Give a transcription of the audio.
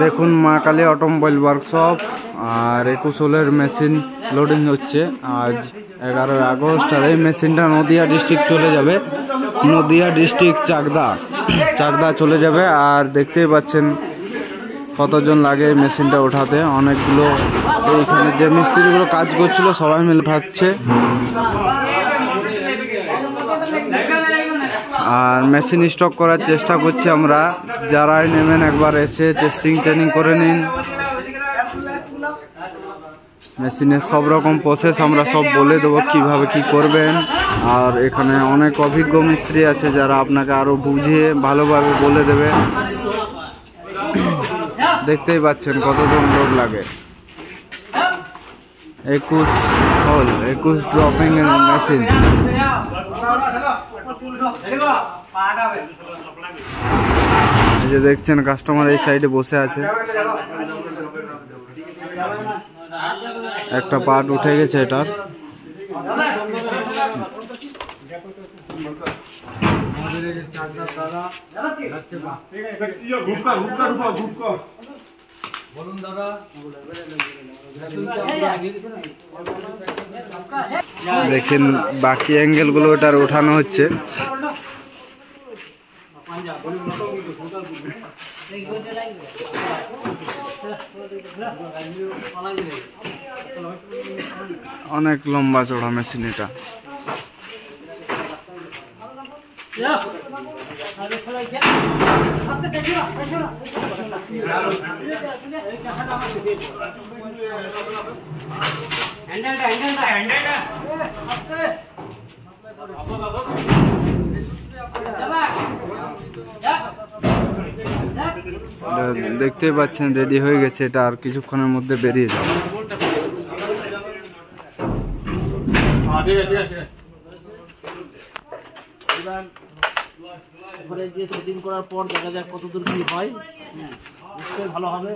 দেখুন মা Kali automobile workshop আর 21 হোলের machine loading হচ্ছে আজ 11 আগস্ট। আর এই মেশিনটা নদিয়া ডিস্ট্রিক্ট চলে যাবে, নদিয়া ডিস্ট্রিক্ট চাকদা চলে যাবে। আর দেখতেই পাচ্ছেন কতজন লাগে এই মেশিনটা ওঠাতে, অনেকগুলো। এইখানে যে মিস্ত্রিগুলো কাজ করছিল সবাই মিলে উঠাচ্ছে। আর মেশিন স্টক করার চেষ্টা করছি আমরা, যারাই নেবেন একবার এসে ট্রেনিং করে নিন। মেশিনের সব রকম প্রসেস আমরা সব বলে দেবো কিভাবে কি করবেন। আর এখানে অনেক অভিজ্ঞ মিস্ত্রি আছে যারা আপনাকে আরো বুঝিয়ে ভালোভাবে বলে দেবে। দেখতেই পাচ্ছেন কতজন লোক লাগে। 21 হোল 21 ড্রপিং মেশিন। এই যে দেখছেন কাস্টমার এই সাইডে বসে আছে, একটা পার্ট উঠে গেছে এটার। দেখেন বাকি অ্যাঙ্গেল গুলো এটার ওঠানো হচ্ছে। অনেক লম্বা চড়া মেশিন এটা। দেখতেই পাচ্ছেন রেডি হয়ে গেছে, এটা আর কিছুক্ষণের মধ্যে বেরিয়ে যাবে। ঘরে গিয়ে সেটিং করার পর দেখা যাক কতদূর কি হয়, নিশ্চয়ই ভালো হবে।